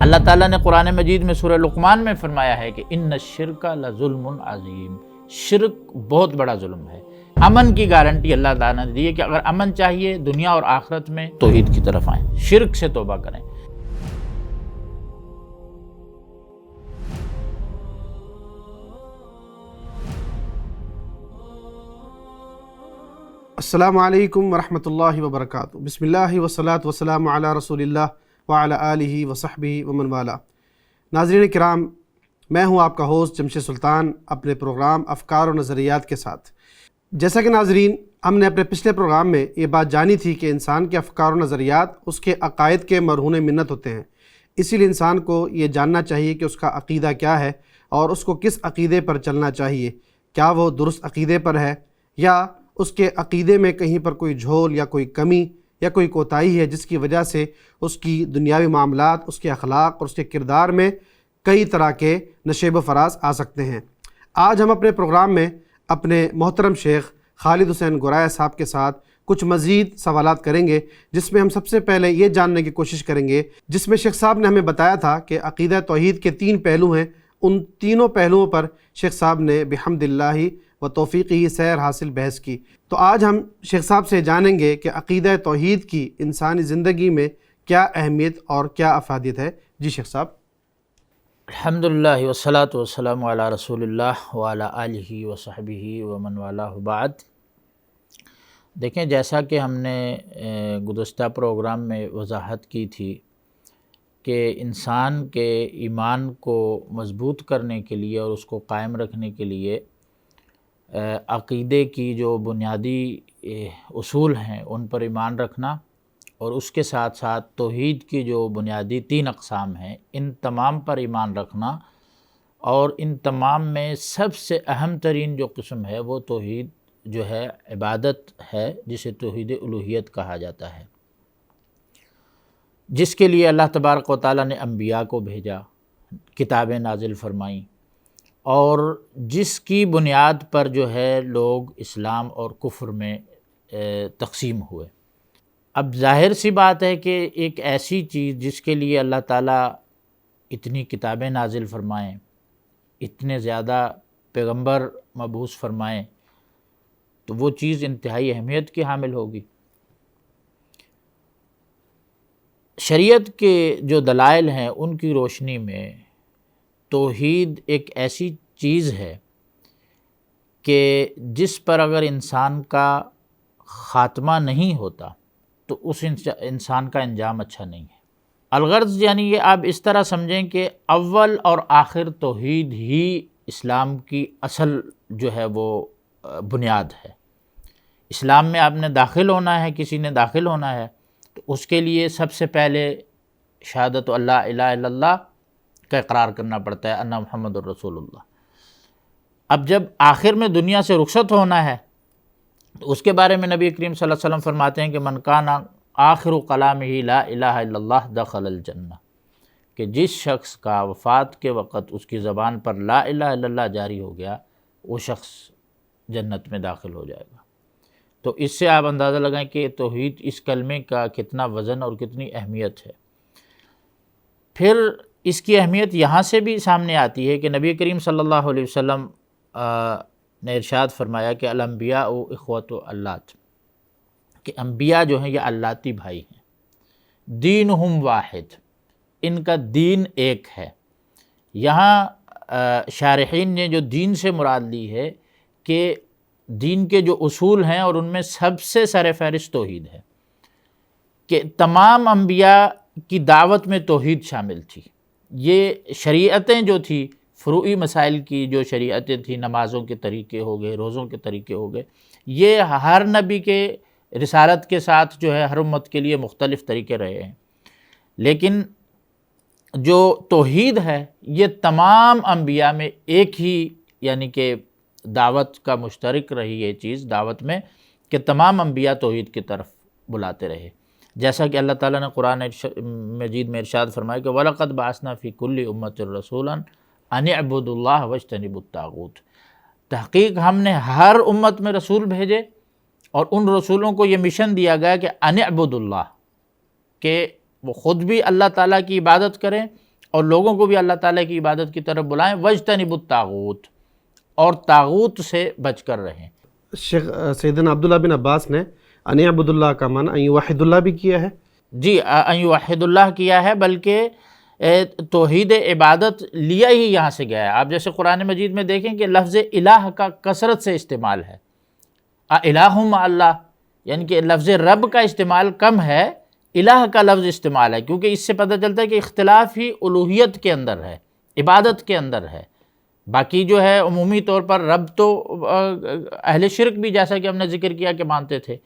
اللہ تعالیٰ نے قرآن مجید میں سورہ لقمان میں فرمایا ہے کہ ان الشرک لظلم عظیم، شرک بہت بڑا ظلم ہے۔ امن کی گارنٹی اللہ تعالیٰ نے دی ہے کہ اگر امن چاہیے دنیا اور آخرت میں توحید کی طرف آئیں، شرک سے توبہ کریں۔ السلام علیکم ورحمۃ اللہ وبرکاتہ۔ بسم اللہ والصلاۃ والسلام علی رسول اللہ وعلی آلہ وصحبہ ومن والا۔ ناظرین کرام، میں ہوں آپ کا ہوسٹ جمشید سلطان اپنے پروگرام افکار و نظریات کے ساتھ۔ جیسا کہ ناظرین، ہم نے اپنے پچھلے پروگرام میں یہ بات جانی تھی کہ انسان کے افکار و نظریات اس کے عقائد کے مرہون منت ہوتے ہیں، اسی لیے انسان کو یہ جاننا چاہیے کہ اس کا عقیدہ کیا ہے اور اس کو کس عقیدے پر چلنا چاہیے، کیا وہ درست عقیدے پر ہے یا اس کے عقیدے میں کہیں پر کوئی جھول یا کوئی کمی یا کوئی کوتاہی ہے جس کی وجہ سے اس کی دنیاوی معاملات، اس کے اخلاق اور اس کے کردار میں کئی طرح کے نشیب و فراز آ سکتے ہیں۔ آج ہم اپنے پروگرام میں اپنے محترم شیخ خالد حسین گوریا صاحب کے ساتھ کچھ مزید سوالات کریں گے، جس میں ہم سب سے پہلے یہ جاننے کی کوشش کریں گے، جس میں شیخ صاحب نے ہمیں بتایا تھا کہ عقیدہ توحید کے 3 پہلو ہیں، ان تینوں پہلوؤں پر شیخ صاحب نے بحمد اللہ و توفیقی سیر حاصل بحث کی۔ تو آج ہم شیخ صاحب سے جانیں گے کہ عقیدہ توحید کی انسانی زندگی میں کیا اہمیت اور کیا افادیت ہے۔ جی شیخ صاحب۔ الحمدللہ والصلاۃ والسلام علی رسول اللہ وعلی آلہ وصحبہ ومن والہ بعد۔ دیکھیں، جیسا کہ ہم نے گزشتہ پروگرام میں وضاحت کی تھی کہ انسان کے ایمان کو مضبوط کرنے کے لیے اور اس کو قائم رکھنے کے لیے عقیدے کی جو بنیادی اصول ہیں ان پر ایمان رکھنا، اور اس کے ساتھ ساتھ توحید کی جو بنیادی 3 اقسام ہیں ان تمام پر ایمان رکھنا، اور ان تمام میں سب سے اہم ترین جو قسم ہے وہ توحید جو ہے عبادت ہے، جسے توحید الوہیت کہا جاتا ہے، جس کے لیے اللہ تبارک و تعالیٰ نے انبیاء کو بھیجا، کتابیں نازل فرمائیں، اور جس کی بنیاد پر جو ہے لوگ اسلام اور کفر میں تقسیم ہوئے۔ اب ظاہر سی بات ہے کہ ایک ایسی چیز جس کے لیے اللہ تعالیٰ اتنی کتابیں نازل فرمائیں، اتنے زیادہ پیغمبر مبعوث فرمائیں، تو وہ چیز انتہائی اہمیت کی حامل ہوگی۔ شریعت کے جو دلائل ہیں ان کی روشنی میں توحید ایک ایسی چیز ہے کہ جس پر اگر انسان کا خاتمہ نہیں ہوتا تو اس انسان کا انجام اچھا نہیں ہے۔ الغرض یعنی یہ آپ اس طرح سمجھیں کہ اول اور آخر توحید ہی اسلام کی اصل جو ہے وہ بنیاد ہے۔ اسلام میں آپ نے داخل ہونا ہے، کسی نے داخل ہونا ہے، تو اس کے لیے سب سے پہلے شہادت اللہ الہ الا اللہ کا اقرار کرنا پڑتا ہے، ان محمد الرسول اللہ۔ اب جب آخر میں دنیا سے رخصت ہونا ہے تو اس کے بارے میں نبی کریم صلی اللہ علیہ وسلم فرماتے ہیں کہ من کان آخر کلامہ لا الہ الا اللہ دخل الجنہ، کہ جس شخص کا وفات کے وقت اس کی زبان پر لا الہ الا اللہ جاری ہو گیا وہ شخص جنت میں داخل ہو جائے گا۔ تو اس سے آپ اندازہ لگائیں کہ توحید اس کلمے کا کتنا وزن اور کتنی اہمیت ہے۔ پھر اس کی اہمیت یہاں سے بھی سامنے آتی ہے کہ نبی کریم صلی اللہ علیہ وسلم نے ارشاد فرمایا کہ الانبیاء اخوۃ اللات، کہ انبیاء جو ہیں یہ اللاتی بھائی ہیں، دینہم واحد، ان کا دین ایک ہے۔ یہاں شارحین نے جو دین سے مراد لی ہے کہ دین کے جو اصول ہیں اور ان میں سب سے سر فہرست توحید ہے، کہ تمام انبیاء کی دعوت میں توحید شامل تھی۔ یہ شریعتیں جو تھی، فروعی مسائل کی جو شریعتیں تھیں، نمازوں کے طریقے ہو گئے، روزوں کے طریقے ہو گئے، یہ ہر نبی کے رسالت کے ساتھ جو ہے ہر امت کے لیے مختلف طریقے رہے ہیں، لیکن جو توحید ہے یہ تمام انبیاء میں ایک ہی، یعنی کہ دعوت کا مشترک رہی یہ چیز دعوت میں، کہ تمام انبیاء توحید کی طرف بلاتے رہے۔ جیسا کہ اللہ تعالیٰ نے قرآن مجید میں ارشاد فرمایا کہ وَلَقَدْ بَعَثْنَا فِي كُلِّ أُمَّةٍ رَسُولًا أَنِ اعْبُدُوا اللَّهَ وَاجْتَنِبُوا الطَّاغُوتَ، تحقیق ہم نے ہر امت میں رسول بھیجے اور ان رسولوں کو یہ مشن دیا گیا کہ ان اعبدوا اللہ، کہ وہ خود بھی اللہ تعالیٰ کی عبادت کریں اور لوگوں کو بھی اللہ تعالیٰ کی عبادت کی طرف بلائیں، واجتنبوا الطاغوت، اور طاغوت سے بچ کر رہیں۔ شیخ سیدنا عبداللہ بن عباس نے ان اعبد اللہ کا معنی ان یوحد اللہ بھی کیا ہے؟ جی، ان یوحد اللہ کیا ہے، بلکہ توحید عبادت لیا ہی یہاں سے گیا ہے۔ آپ جیسے قرآن مجید میں دیکھیں کہ لفظ الہ کا کثرت سے استعمال ہے، الہ مع اللہ، یعنی کہ لفظ رب کا استعمال کم ہے، الہ کا لفظ استعمال ہے، کیونکہ اس سے پتہ چلتا ہے کہ اختلاف ہی الوہیت کے اندر ہے، عبادت کے اندر ہے۔ باقی جو ہے عمومی طور پر رب تو اہل شرک بھی جیسا کہ ہم نے ذکر کیا کہ مانتے تھے۔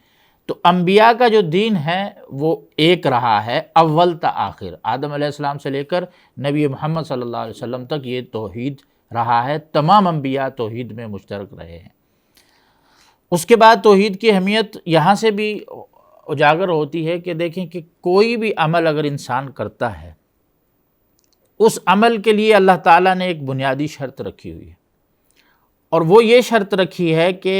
تو انبیاء کا جو دین ہے وہ ایک رہا ہے اول تا آخر، آدم علیہ السلام سے لے کر نبی محمد صلی اللہ علیہ وسلم تک یہ توحید رہا ہے، تمام انبیاء توحید میں مشترک رہے ہیں۔ اس کے بعد توحید کی اہمیت یہاں سے بھی اجاگر ہوتی ہے کہ دیکھیں کہ کوئی بھی عمل اگر انسان کرتا ہے، اس عمل کے لیے اللہ تعالیٰ نے ایک بنیادی شرط رکھی ہوئی ہے، اور وہ یہ شرط رکھی ہے کہ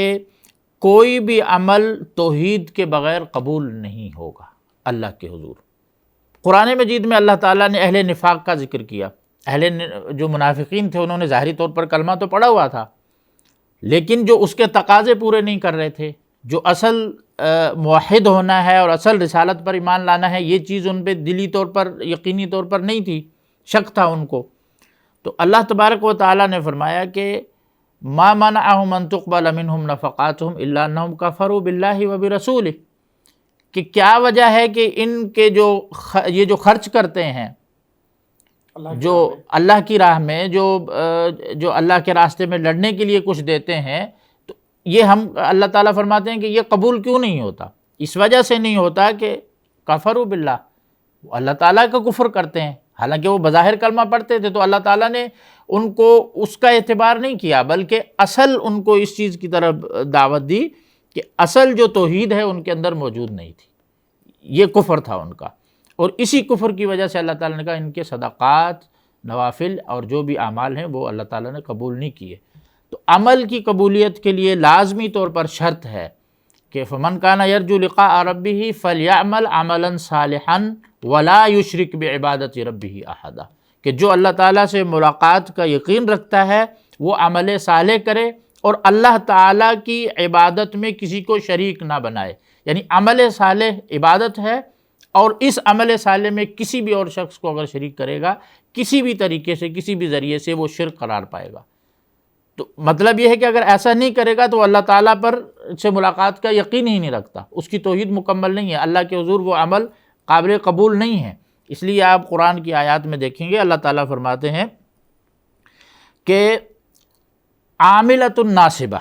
کوئی بھی عمل توحید کے بغیر قبول نہیں ہوگا اللہ کے حضور۔ قرآن مجید میں اللہ تعالیٰ نے اہل نفاق کا ذکر کیا، جو منافقین تھے انہوں نے ظاہری طور پر کلمہ تو پڑھا ہوا تھا، لیکن جو اس کے تقاضے پورے نہیں کر رہے تھے، جو اصل موحد ہونا ہے اور اصل رسالت پر ایمان لانا ہے، یہ چیز ان پہ دلی طور پر یقینی طور پر نہیں تھی، شک تھا ان کو۔ تو اللہ تبارک و تعالیٰ نے فرمایا کہ ما منعهم ان تقبل منهم نفقاتهم الا انهم كفروا بالله وبرسوله، کہ کیا وجہ ہے کہ ان کے یہ جو خرچ کرتے ہیں جو اللہ کی راہ میں، جو اللہ کے راستے میں لڑنے کے لیے کچھ دیتے ہیں، تو یہ ہم اللہ تعالیٰ فرماتے ہیں کہ یہ قبول کیوں نہیں ہوتا؟ اس وجہ سے نہیں ہوتا کہ کفروا باللہ، وہ اللہ تعالیٰ کا کفر کرتے ہیں، حالانکہ وہ بظاہر کلمہ پڑھتے تھے، تو اللہ تعالیٰ نے ان کو اس کا اعتبار نہیں کیا، بلکہ اصل ان کو اس چیز کی طرف دعوت دی کہ اصل جو توحید ہے ان کے اندر موجود نہیں تھی، یہ کفر تھا ان کا، اور اسی کفر کی وجہ سے اللہ تعالیٰ نے کہا ان کے صدقات، نوافل اور جو بھی اعمال ہیں وہ اللہ تعالیٰ نے قبول نہیں کیے۔ تو عمل کی قبولیت کے لیے لازمی طور پر شرط ہے کہ فمن کان یرجو لقاء ربہ فلیعمل عملا صالحا ولا یشرک بعبادت ربہ احدا، کہ جو اللہ تعالیٰ سے ملاقات کا یقین رکھتا ہے وہ عمل صالح کرے اور اللہ تعالیٰ کی عبادت میں کسی کو شریک نہ بنائے، یعنی عمل صالح عبادت ہے، اور اس عمل صالح میں کسی بھی اور شخص کو اگر شریک کرے گا کسی بھی طریقے سے، کسی بھی ذریعے سے، وہ شرک قرار پائے گا۔ تو مطلب یہ ہے کہ اگر ایسا نہیں کرے گا تو اللہ تعالیٰ پر سے ملاقات کا یقین ہی نہیں رکھتا، اس کی توحید مکمل نہیں ہے، اللہ کے حضور وہ عمل قابل قبول نہیں ہے۔ اس لیے آپ قرآن کی آیات میں دیکھیں گے اللہ تعالیٰ فرماتے ہیں کہ عاملۃ ناصبہ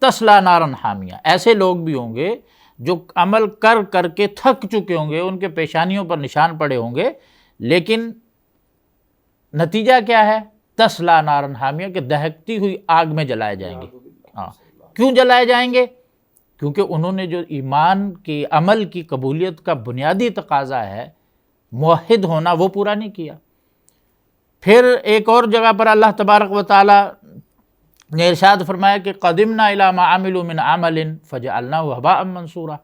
تصلی نارا حامیہ، ایسے لوگ بھی ہوں گے جو عمل کر کر کے تھک چکے ہوں گے، ان کے پیشانیوں پر نشان پڑے ہوں گے، لیکن نتیجہ کیا ہے؟ تصلی نارا حامیہ، کہ دہکتی ہوئی آگ میں جلائے جائیں گے۔ کیوں جلائے جائیں گے؟ کیونکہ انہوں نے جو ایمان کی عمل کی قبولیت کا بنیادی تقاضا ہے موحد ہونا، وہ پورا نہیں کیا۔ پھر ایک اور جگہ پر اللہ تبارک و تعالی نے ارشاد فرمایا کہ قدمنا الی ما عملوا من عمل فجعلناه هباء منثورا،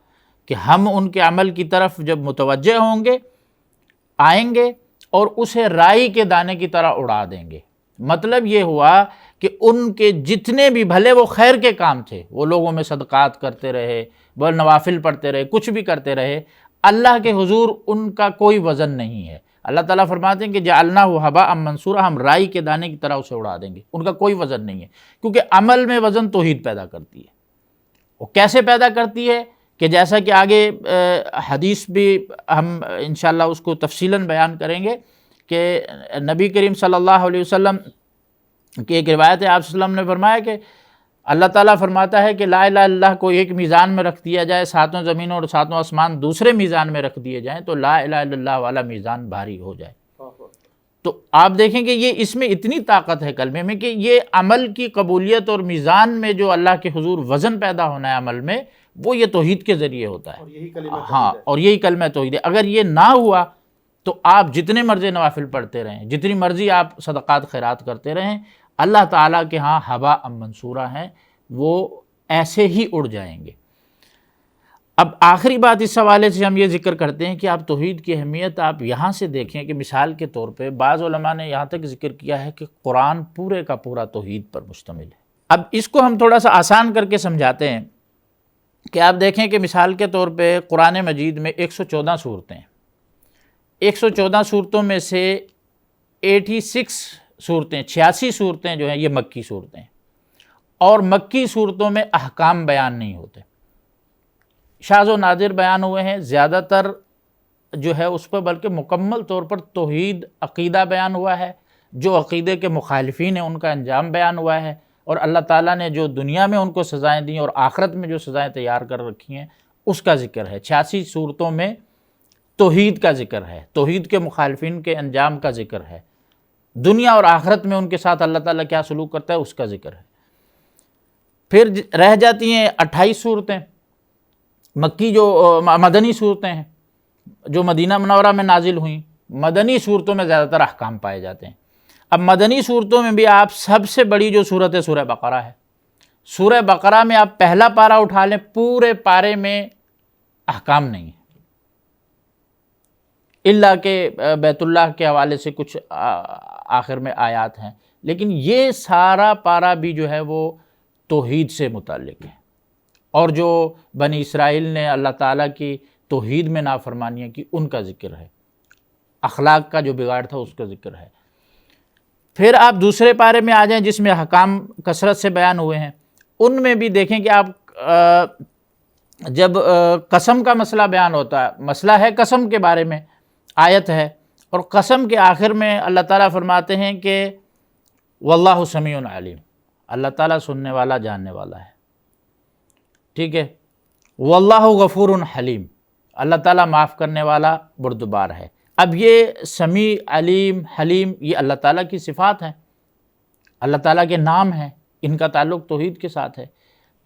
کہ ہم ان کے عمل کی طرف جب متوجہ ہوں گے، آئیں گے اور اسے رائی کے دانے کی طرح اڑا دیں گے۔ مطلب یہ ہوا کہ ان کے جتنے بھی بھلے وہ خیر کے کام تھے، وہ لوگوں میں صدقات کرتے رہے، وہ نوافل پڑھتے رہے، کچھ بھی کرتے رہے، اللہ کے حضور ان کا کوئی وزن نہیں ہے۔ اللہ تعالیٰ فرماتے ہیں کہ جعلناہ ھباء منثورا، ہم رائی کے دانے کی طرح اسے اڑا دیں گے، ان کا کوئی وزن نہیں ہے، کیونکہ عمل میں وزن توحید پیدا کرتی ہے۔ وہ کیسے پیدا کرتی ہے؟ کہ جیسا کہ آگے حدیث بھی ہم انشاءاللہ اس کو تفصیلاً بیان کریں گے کہ نبی کریم صلی اللہ علیہ وسلم کی ایک روایت ہے، آپ صلی اللہ علیہ وسلم نے فرمایا کہ اللہ تعالیٰ فرماتا ہے کہ لا الہ الا اللہ کو ایک میزان میں رکھ دیا جائے، ساتوں زمینوں اور ساتوں آسمان دوسرے میزان میں رکھ دیے جائیں تو لا الہ الا اللہ والا میزان بھاری ہو جائے۔ تو آپ دیکھیں کہ یہ اس میں اتنی طاقت ہے کلمے میں کہ یہ عمل کی قبولیت اور میزان میں جو اللہ کے حضور وزن پیدا ہونا ہے عمل میں، وہ یہ توحید کے ذریعے ہوتا ہے۔ ہاں، اور یہی کلمہ توحید ہے۔ اگر یہ نہ ہوا تو آپ جتنے مرضی نوافل پڑھتے رہیں، جتنی مرضی آپ صدقات خیرات کرتے رہیں، اللہ تعالیٰ کے ہاں ہوا منصورہ ہیں، وہ ایسے ہی اڑ جائیں گے۔ اب آخری بات اس حوالے سے ہم یہ ذکر کرتے ہیں کہ آپ توحید کی اہمیت آپ یہاں سے دیکھیں کہ مثال کے طور پہ بعض علماء نے یہاں تک ذکر کیا ہے کہ قرآن پورے کا پورا توحید پر مشتمل ہے۔ اب اس کو ہم تھوڑا سا آسان کر کے سمجھاتے ہیں کہ آپ دیکھیں کہ مثال کے طور پہ قرآن مجید میں 114 صورتیں ہیں، 114 صورتوں میں سے 86 صورتیں 86 صورتیں جو ہیں یہ مکی صورتیں ہیں، اور مکی صورتوں میں احکام بیان نہیں ہوتے، شاذ و نادر بیان ہوئے ہیں، زیادہ تر جو ہے اس پر بلکہ مکمل طور پر توحید عقیدہ بیان ہوا ہے، جو عقیدے کے مخالفین ہیں ان کا انجام بیان ہوا ہے، اور اللہ تعالیٰ نے جو دنیا میں ان کو سزائیں دیں اور آخرت میں جو سزائیں تیار کر رکھی ہیں اس کا ذکر ہے۔ 86 صورتوں میں توحید کا ذکر ہے، توحید کے مخالفین کے انجام کا ذکر ہے، دنیا اور آخرت میں ان کے ساتھ اللہ تعالیٰ کیا سلوک کرتا ہے اس کا ذکر ہے۔ پھر رہ جاتی ہیں 28 صورتیں مکی جو مدنی صورتیں ہیں جو مدینہ منورہ میں نازل ہوئیں۔ مدنی صورتوں میں زیادہ تر احکام پائے جاتے ہیں۔ اب مدنی صورتوں میں بھی آپ سب سے بڑی جو صورت ہے سورہ بقرہ ہے، سورہ بقرہ میں آپ پہلا پارہ اٹھا لیں، پورے پارے میں احکام نہیں ہے، الا کہ بیت اللہ کے حوالے سے کچھ آخر میں آیات ہیں، لیکن یہ سارا پارہ بھی جو ہے وہ توحید سے متعلق ہے، اور جو بنی اسرائیل نے اللہ تعالیٰ کی توحید میں نافرمانیاں کی ان کا ذکر ہے، اخلاق کا جو بگاڑ تھا اس کا ذکر ہے۔ پھر آپ دوسرے پارے میں آ جائیں جس میں احکام کثرت سے بیان ہوئے ہیں، ان میں بھی دیکھیں کہ آپ جب قسم کا مسئلہ بیان ہوتا ہے، مسئلہ ہے قسم کے بارے میں آیت ہے، اور قسم کے آخر میں اللہ تعالیٰ فرماتے ہیں کہ واللہ سمیع علیم، اللہ تعالیٰ سننے والا جاننے والا ہے، ٹھیک ہے، واللہ غفور حلیم، اللہ تعالیٰ معاف کرنے والا بردبار ہے۔ اب یہ سمیع علیم حلیم یہ اللہ تعالیٰ کی صفات ہیں، اللہ تعالیٰ کے نام ہیں، ان کا تعلق توحید کے ساتھ ہے۔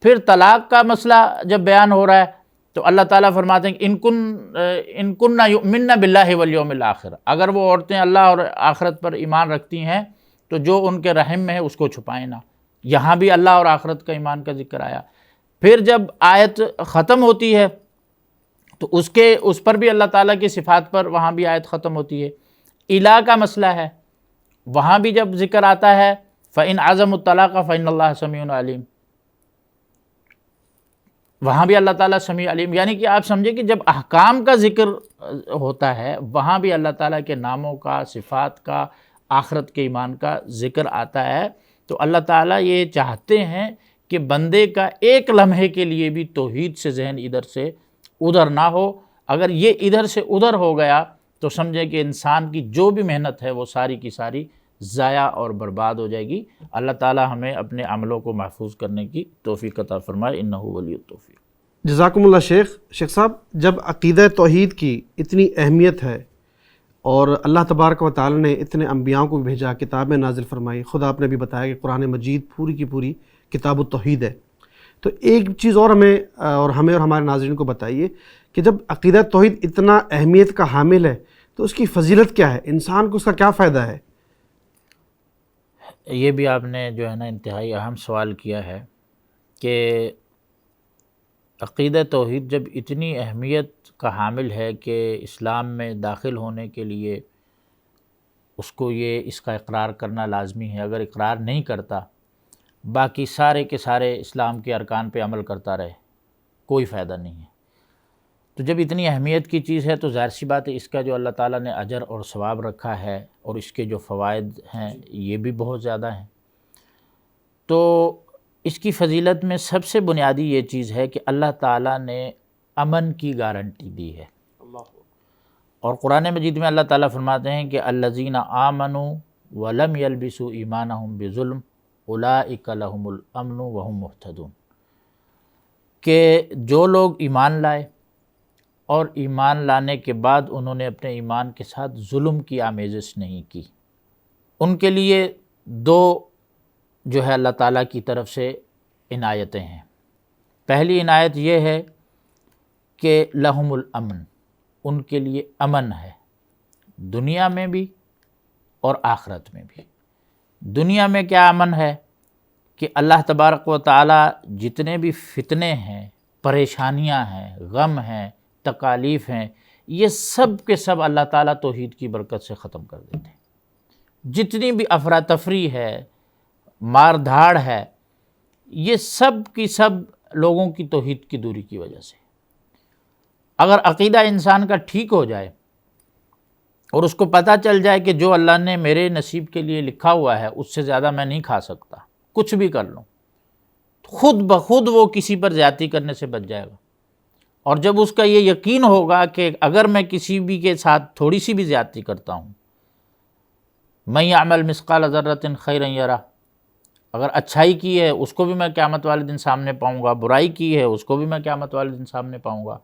پھر طلاق کا مسئلہ جب بیان ہو رہا ہے تو اللہ تعالیٰ فرماتے ہیں کہ ان کننا یؤمنن باللہ والیوم الآخر، اگر وہ عورتیں اللہ اور آخرت پر ایمان رکھتی ہیں تو جو ان کے رحم میں ہے اس کو چھپائیں نہ، یہاں بھی اللہ اور آخرت کا ایمان کا ذکر آیا۔ پھر جب آیت ختم ہوتی ہے تو اس پر بھی اللہ تعالیٰ کی صفات پر وہاں بھی آیت ختم ہوتی ہے۔ الہ کا مسئلہ ہے، وہاں بھی جب ذکر آتا ہے فَإِنْ عَزَمُوا الطَّلَاقَ فَإِنَّ اللَّهَ سَمِيعٌ عَلِيمٌ، وہاں بھی اللہ تعالیٰ سمیع علیم، یعنی کہ آپ سمجھیں کہ جب احکام کا ذکر ہوتا ہے وہاں بھی اللہ تعالیٰ کے ناموں کا، صفات کا، آخرت کے ایمان کا ذکر آتا ہے، تو اللہ تعالیٰ یہ چاہتے ہیں کہ بندے کا ایک لمحے کے لیے بھی توحید سے ذہن ادھر سے ادھر نہ ہو۔ اگر یہ ادھر سے ادھر ہو گیا تو سمجھیں کہ انسان کی جو بھی محنت ہے وہ ساری کی ساری ضائع اور برباد ہو جائے گی۔ اللہ تعالی ہمیں اپنے عملوں کو محفوظ کرنے کی توفیق عطا فرمائے، انہ ولی التوفیق۔ جزاکم اللہ شیخ صاحب، جب عقیدہ توحید کی اتنی اہمیت ہے اور اللہ تبارک و تعالی نے اتنے انبیاؤں کو بھیجا، کتابیں نازل فرمائی، خود آپ نے بھی بتایا کہ قرآن مجید پوری کی پوری کتاب التوحید ہے، تو ایک چیز اور ہمیں اور ہمارے ناظرین کو بتائیے کہ جب عقیدہ توحید اتنا اہمیت کا حامل ہے تو اس کی فضیلت کیا ہے، انسان کو اس کا کیا فائدہ ہے؟ یہ بھی آپ نے جو ہے نا انتہائی اہم سوال کیا ہے کہ عقیدہ توحید جب اتنی اہمیت کا حامل ہے کہ اسلام میں داخل ہونے کے لیے اس کو اس کا اقرار کرنا لازمی ہے، اگر اقرار نہیں کرتا باقی سارے کے سارے اسلام کے ارکان پہ عمل کرتا رہے کوئی فائدہ نہیں ہے۔ تو جب اتنی اہمیت کی چیز ہے تو ظاہر سی بات ہے اس کا جو اللہ تعالیٰ نے اجر اور ثواب رکھا ہے اور اس کے جو فوائد ہیں یہ بھی بہت زیادہ ہیں۔ تو اس کی فضیلت میں سب سے بنیادی یہ چیز ہے کہ اللہ تعالیٰ نے امن کی گارنٹی دی ہے، اور قرآن مجید میں اللہ تعالیٰ فرماتے ہیں کہ الذین آمنوا ولم یلبسوا ایمانہم بظلم اولئک لہم الامن وہم مہتدون، کہ جو لوگ ایمان لائے اور ایمان لانے کے بعد انہوں نے اپنے ایمان کے ساتھ ظلم کی آمیزش نہیں کی، ان کے لیے دو جو ہے اللہ تعالیٰ کی طرف سے عنایتیں ہیں۔ پہلی عنایت یہ ہے کہ لہم الامن، ان کے لیے امن ہے دنیا میں بھی اور آخرت میں بھی۔ دنیا میں کیا امن ہے کہ اللہ تبارک و تعالی جتنے بھی فتنے ہیں، پریشانیاں ہیں، غم ہیں، تکالیف ہیں، یہ سب کے سب اللہ تعالیٰ توحید کی برکت سے ختم کر دیتے ہیں۔ جتنی بھی افراتفری ہے، مار دھاڑ ہے، یہ سب کی سب لوگوں کی توحید کی دوری کی وجہ سے۔ اگر عقیدہ انسان کا ٹھیک ہو جائے اور اس کو پتہ چل جائے کہ جو اللہ نے میرے نصیب کے لیے لکھا ہوا ہے اس سے زیادہ میں نہیں کھا سکتا، کچھ بھی کر لوں، خود بخود وہ کسی پر زیادتی کرنے سے بچ جائے گا۔ اور جب اس کا یہ یقین ہوگا کہ اگر میں کسی بھی کے ساتھ تھوڑی سی بھی زیادتی کرتا ہوں، من یعمل مثقال ذرۃ خیرا یرہ، اگر اچھائی کی ہے اس کو بھی میں قیامت والے دن سامنے پاؤں گا، برائی کی ہے اس کو بھی میں قیامت والے دن سامنے پاؤں گا،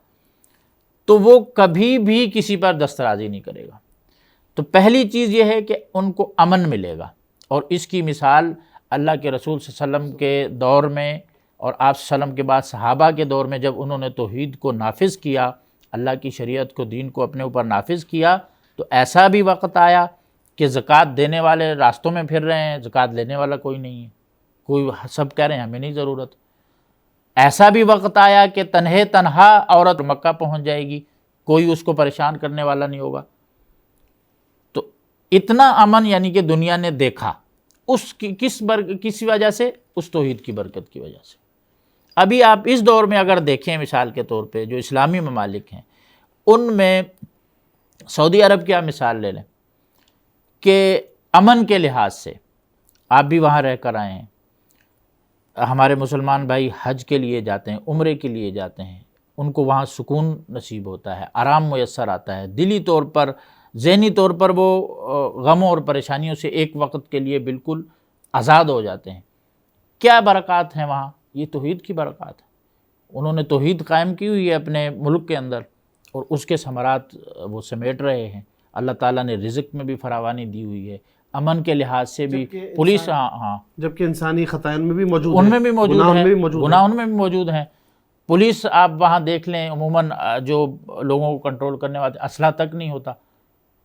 تو وہ کبھی بھی کسی پر دسترازی نہیں کرے گا۔ تو پہلی چیز یہ ہے کہ ان کو امن ملے گا، اور اس کی مثال اللہ کے رسول صلی اللہ علیہ وسلم کے دور میں اور آپ صلی اللہ علیہ وسلم کے بعد صحابہ کے دور میں جب انہوں نے توحید کو نافذ کیا، اللہ کی شریعت کو، دین کو اپنے اوپر نافذ کیا، تو ایسا بھی وقت آیا کہ زکوٰۃ دینے والے راستوں میں پھر رہے ہیں، زکوٰۃ لینے والا کوئی نہیں ہے، کوئی سب کہہ رہے ہیں ہمیں نہیں ضرورت۔ ایسا بھی وقت آیا کہ تنہا عورت مکہ پہنچ جائے گی، کوئی اس کو پریشان کرنے والا نہیں ہوگا۔ تو اتنا امن یعنی کہ دنیا نے دیکھا، اس کی کس وجہ سے؟ اس توحید کی برکت کی وجہ سے۔ ابھی آپ اس دور میں اگر دیکھیں، مثال کے طور پہ جو اسلامی ممالک ہیں ان میں سعودی عرب کی آپ مثال لے لیں کہ امن کے لحاظ سے، آپ بھی وہاں رہ کر آئے ہیں، ہمارے مسلمان بھائی حج کے لیے جاتے ہیں، عمرے کے لیے جاتے ہیں، ان کو وہاں سکون نصیب ہوتا ہے، آرام میسر آتا ہے، دلی طور پر، ذہنی طور پر وہ غموں اور پریشانیوں سے ایک وقت کے لیے بالکل آزاد ہو جاتے ہیں۔ کیا برکات ہیں وہاں؟ یہ توحید کی برکات ہے۔ انہوں نے توحید قائم کی ہوئی ہے اپنے ملک کے اندر، اور اس کے ثمرات وہ سمیٹ رہے ہیں۔ اللہ تعالیٰ نے رزق میں بھی فراوانی دی ہوئی ہے، امن کے لحاظ سے بھی، پولیس جبکہ انسانی خطائن میں بھی موجود ان میں بھی موجود گناہ ہے، میں بھی موجود گناہ ان میں بھی موجود ہیں۔ پولیس آپ وہاں دیکھ لیں، عموماً جو لوگوں کو کنٹرول کرنے والے اسلحہ تک نہیں ہوتا،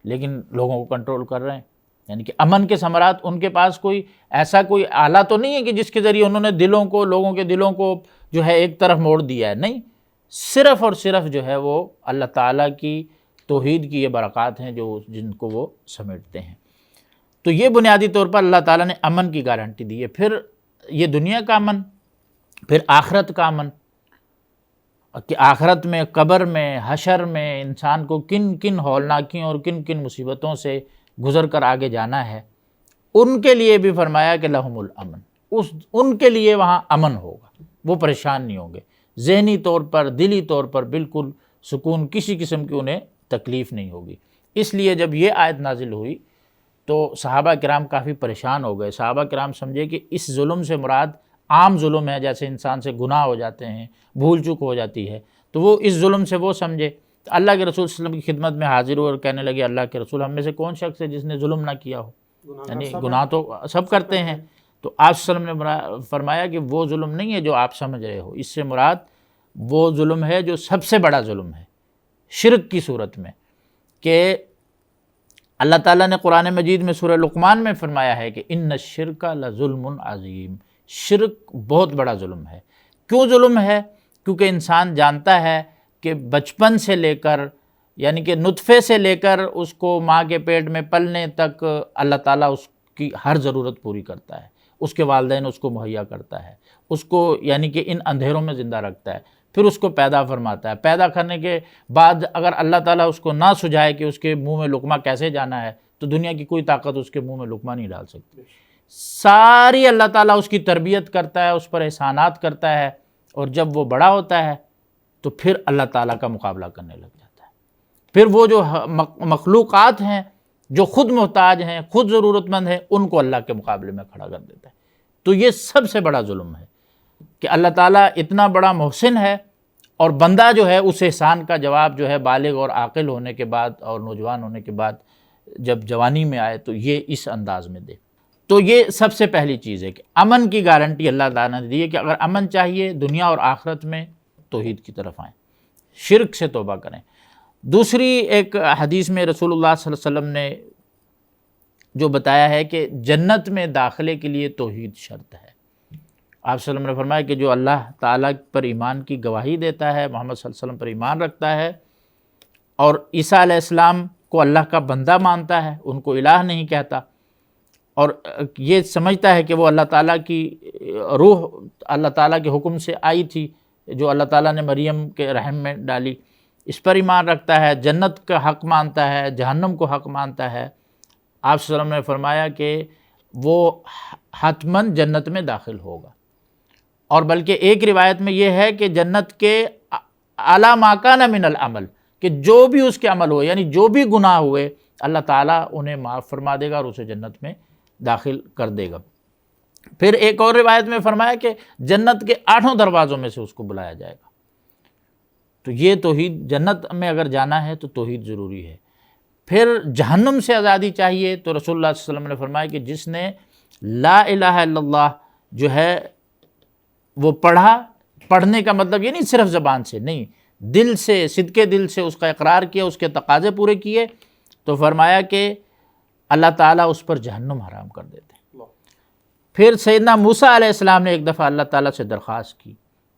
لیکن لوگوں کو کنٹرول کر رہے ہیں، یعنی کہ امن کے ثمرات ان کے پاس کوئی ایسا کوئی آلہ تو نہیں ہے کہ جس کے ذریعے انہوں نے لوگوں کے دلوں کو جو ہے ایک طرف موڑ دیا ہے، نہیں، صرف اور صرف جو ہے وہ اللہ تعالیٰ کی توحید کی یہ برکات ہیں جن کو وہ سمیٹتے ہیں۔ تو یہ بنیادی طور پر اللہ تعالیٰ نے امن کی گارنٹی دی ہے۔ پھر یہ دنیا کا امن، پھر آخرت کا امن، کہ آخرت میں، قبر میں، حشر میں انسان کو کن کن ہولناکیوں اور کن کن مصیبتوں سے گزر کر آگے جانا ہے، ان کے لیے بھی فرمایا کہ لہم الامن، ان کے لیے وہاں امن ہوگا، وہ پریشان نہیں ہوں گے، ذہنی طور پر، دلی طور پر بالکل سکون، کسی قسم کی انہیں تکلیف نہیں ہوگی۔ اس لیے جب یہ آیت نازل ہوئی تو صحابہ کرام کافی پریشان ہو گئے۔ صحابہ کرام سمجھے کہ اس ظلم سے مراد عام ظلم ہے، جیسے انسان سے گناہ ہو جاتے ہیں، بھول چوک ہو جاتی ہے، تو وہ اس ظلم سے وہ سمجھے۔ تو اللہ کے رسول صلی اللہ علیہ وسلم کی خدمت میں حاضر ہوئے اور کہنے لگے، اللہ کے رسول، ہم میں سے کون شخص ہے جس نے ظلم نہ کیا ہو؟ یعنی گناہ تو سب کرتے ہیں۔ تو آپ صلی اللہ علیہ وسلم نے فرمایا کہ وہ ظلم نہیں ہے جو آپ سمجھ رہے ہو، اس سے مراد وہ ظلم ہے جو سب سے بڑا ظلم ہے، شرک کی صورت میں، کہ اللہ تعالیٰ نے قرآن مجید میں سورہ لقمان میں فرمایا ہے کہ ان الشرک لظلم عظیم، شرک بہت بڑا ظلم ہے۔ کیوں ظلم ہے؟ کیونکہ انسان جانتا ہے کہ بچپن سے لے کر، یعنی کہ نطفے سے لے کر اس کو ماں کے پیٹ میں پلنے تک اللہ تعالیٰ اس کی ہر ضرورت پوری کرتا ہے، اس کے والدین اس کو مہیا کرتا ہے، اس کو یعنی کہ ان اندھیروں میں زندہ رکھتا ہے، پھر اس کو پیدا فرماتا ہے۔ پیدا کرنے کے بعد اگر اللہ تعالیٰ اس کو نہ سجھائے کہ اس کے منہ میں لقمہ کیسے جانا ہے، تو دنیا کی کوئی طاقت اس کے منہ میں لقمہ نہیں ڈال سکتی۔ ساری اللہ تعالیٰ اس کی تربیت کرتا ہے، اس پر احسانات کرتا ہے، اور جب وہ بڑا ہوتا ہے تو پھر اللہ تعالیٰ کا مقابلہ کرنے لگ جاتا ہے۔ پھر وہ جو مخلوقات ہیں جو خود محتاج ہیں، خود ضرورت مند ہیں، ان کو اللہ کے مقابلے میں کھڑا کر دیتا ہے۔ تو یہ سب سے بڑا ظلم ہے کہ اللہ تعالیٰ اتنا بڑا محسن ہے، اور بندہ جو ہے اس احسان کا جواب جو ہے بالغ اور عاقل ہونے کے بعد اور نوجوان ہونے کے بعد جب جوانی میں آئے تو یہ اس انداز میں دے۔ تو یہ سب سے پہلی چیز ہے کہ امن کی گارنٹی اللہ تعالیٰ نے دی ہے کہ اگر امن چاہیے دنیا اور آخرت میں، توحید کی طرف آئیں، شرک سے توبہ کریں۔ دوسری ایک حدیث میں رسول اللہ صلی اللہ علیہ وسلم نے جو بتایا ہے کہ جنت میں داخلے کے لیے توحید شرط ہے۔ آپ صلی اللہ علیہ وسلم نے فرمایا کہ جو اللہ تعالیٰ پر ایمان کی گواہی دیتا ہے، محمد صلی اللہ علیہ وسلم پر ایمان رکھتا ہے اور عیسیٰ علیہ السلام کو اللہ کا بندہ مانتا ہے، ان کو الہ نہیں کہتا، اور یہ سمجھتا ہے کہ وہ اللہ تعالیٰ کی روح اللہ تعالیٰ کے حکم سے آئی تھی جو اللہ تعالیٰ نے مریم کے رحم میں ڈالی، اس پر ایمان رکھتا ہے، جنت کا حق مانتا ہے، جہنم کو حق مانتا ہے، آپ صلی اللہ علیہ وسلم نے فرمایا کہ وہ حتماً جنت میں داخل ہوگا۔ اور بلکہ ایک روایت میں یہ ہے کہ جنت کے اعلیٰ ما کان من العمل، کہ جو بھی اس کے عمل ہوئے، یعنی جو بھی گناہ ہوئے اللہ تعالیٰ انہیں معاف فرما دے گا اور اسے جنت میں داخل کر دے گا۔ پھر ایک اور روایت میں فرمایا کہ جنت کے 8 دروازوں میں سے اس کو بلایا جائے گا۔ تو یہ توحید، جنت میں اگر جانا ہے تو توحید ضروری ہے۔ پھر جہنم سے آزادی چاہیے تو رسول اللہ صلی اللہ علیہ وسلم نے فرمایا کہ جس نے لا الہ الا اللہ جو ہے وہ پڑھنے کا مطلب یہ نہیں صرف زبان سے، نہیں، دل سے، صدقے دل سے اس کا اقرار کیا، اس کے تقاضے پورے کیے، تو فرمایا کہ اللہ تعالیٰ اس پر جہنم حرام کر دیتے ہیں۔ پھر سیدنا موسیٰ علیہ السلام نے ایک دفعہ اللہ تعالیٰ سے درخواست کی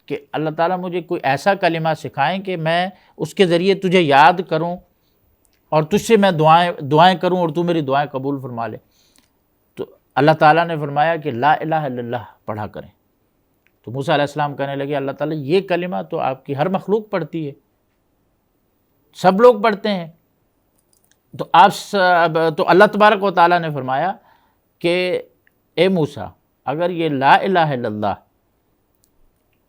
کہ اللہ تعالیٰ مجھے کوئی ایسا کلمہ سکھائیں کہ میں اس کے ذریعے تجھے یاد کروں اور تجھ سے میں دعائیں کروں اور تو میری دعائیں قبول فرما لے۔ تو اللہ تعالیٰ نے فرمایا کہ لا الہ الا اللہ پڑھا کریں۔ تو موسیٰ علیہ السلام کہنے لگے اللہ تعالیٰ یہ کلمہ تو آپ کی ہر مخلوق پڑھتی ہے، سب لوگ پڑھتے ہیں، تو اللہ تبارک و تعالیٰ نے فرمایا کہ اے موسیٰ اگر یہ لا الہ الا اللہ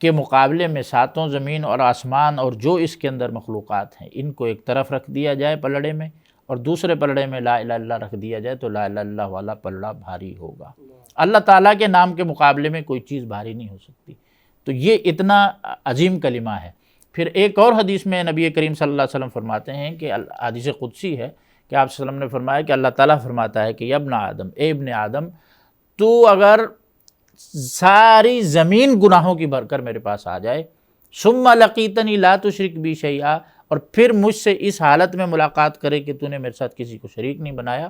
کے مقابلے میں 7 زمین اور آسمان اور جو اس کے اندر مخلوقات ہیں ان کو ایک طرف رکھ دیا جائے پلڑے میں، اور دوسرے پلڑے میں لا الہ الا اللہ رکھ دیا جائے، تو لا الہ الا اللہ والا پلڑا بھاری ہوگا۔ اللہ تعالیٰ کے نام کے مقابلے میں کوئی چیز بھاری نہیں ہو سکتی۔ تو یہ اتنا عظیم کلمہ ہے۔ پھر ایک اور حدیث میں نبی کریم صلی اللہ علیہ وسلم فرماتے ہیں کہ حدیث قدسی ہے کہ آپ صلی اللہ علیہ وسلم نے فرمایا کہ اللہ تعالیٰ فرماتا ہے کہ یا ابن آدم، اے ابن آدم، تو اگر ساری زمین گناہوں کی بھر کر میرے پاس آ جائے، ثم لقیتنی لا تشرک بی شیئا، اور پھر مجھ سے اس حالت میں ملاقات کرے کہ تو نے میرے ساتھ کسی کو شریک نہیں بنایا،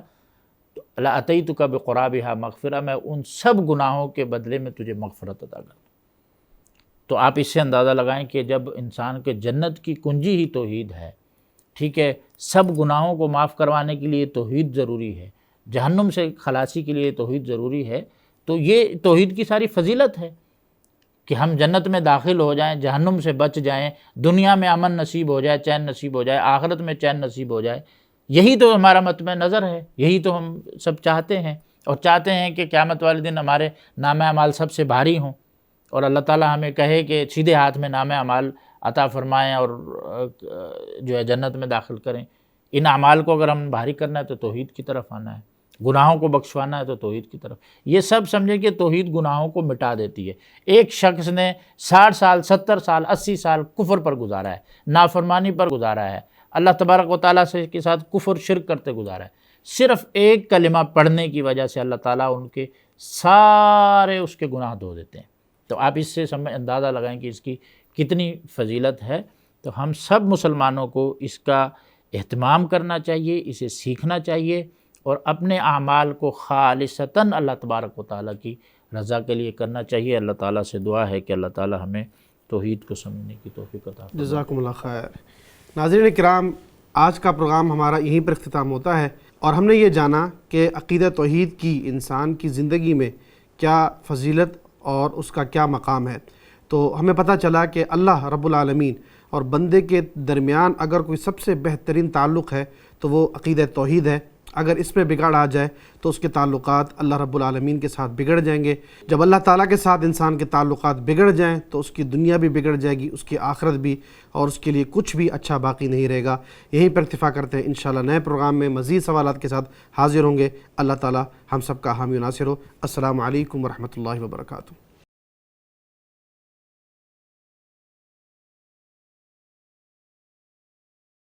تو لاتیتک بقرابھا مغفرہ، میں ان سب گناہوں کے بدلے میں تجھے مغفرت عطا کر دوں۔ تو آپ اس سے اندازہ لگائیں کہ جب انسان کے جنت کی کنجی ہی توحید ہے، ٹھیک ہے، سب گناہوں کو معاف کروانے کے لیے توحید ضروری ہے، جہنم سے خلاصی کے لیے توحید ضروری ہے، تو یہ توحید کی ساری فضیلت ہے کہ ہم جنت میں داخل ہو جائیں، جہنم سے بچ جائیں، دنیا میں امن نصیب ہو جائے، چین نصیب ہو جائے، آخرت میں چین نصیب ہو جائے۔ یہی تو ہمارا مطمع نظر ہے، یہی تو ہم سب چاہتے ہیں، اور چاہتے ہیں کہ قیامت والے دن ہمارے نامہ اعمال سب سے بھاری ہوں اور اللہ تعالیٰ ہمیں کہے کہ سیدھے ہاتھ میں نامہ اعمال عطا فرمائیں اور جو ہے جنت میں داخل کریں۔ ان اعمال کو اگر ہم بھاری کرنا ہے تو توحید کی طرف آنا ہے، گناہوں کو بخشوانا ہے تو توحید کی طرف۔ یہ سب سمجھیں کہ توحید گناہوں کو مٹا دیتی ہے۔ ایک شخص نے 60 سال، 70 سال، 80 سال کفر پر گزارا ہے، نافرمانی پر گزارا ہے، اللہ تبارک و تعالیٰ سے کے ساتھ کفر شرک کرتے گزارا ہے، صرف ایک کلمہ پڑھنے کی وجہ سے اللہ تعالیٰ ان کے سارے اس کے گناہ دھو دیتے ہیں۔ تو آپ اس سے اندازہ لگائیں کہ اس کی کتنی فضیلت ہے۔ تو ہم سب مسلمانوں کو اس کا اہتمام کرنا چاہیے، اسے سیکھنا چاہیے، اور اپنے اعمال کو خالصتاً اللہ تبارک و تعالیٰ کی رضا کے لیے کرنا چاہیے۔ اللہ تعالیٰ سے دعا ہے کہ اللہ تعالیٰ ہمیں توحید کو سمجھنے کی توفیق عطا فرمائے۔ جزاکم اللہ خیر۔ ناظرین کرام، آج کا پروگرام ہمارا یہیں پر اختتام ہوتا ہے، اور ہم نے یہ جانا کہ عقیدہ توحید کی انسان کی زندگی میں کیا فضیلت اور اس کا کیا مقام ہے۔ تو ہمیں پتہ چلا کہ اللہ رب العالمین اور بندے کے درمیان اگر کوئی سب سے بہترین تعلق ہے تو وہ عقیدہ توحید ہے۔ اگر اس میں بگاڑ آ جائے تو اس کے تعلقات اللہ رب العالمین کے ساتھ بگڑ جائیں گے۔ جب اللہ تعالیٰ کے ساتھ انسان کے تعلقات بگڑ جائیں تو اس کی دنیا بھی بگڑ جائے گی، اس کی آخرت بھی، اور اس کے لیے کچھ بھی اچھا باقی نہیں رہے گا۔ یہیں پر اکتفا کرتے ہیں، انشاءاللہ نئے پروگرام میں مزید سوالات کے ساتھ حاضر ہوں گے۔ اللہ تعالیٰ ہم سب کا حامی و ناصر ہو۔ السلام علیکم ورحمۃ اللہ وبرکاتہ۔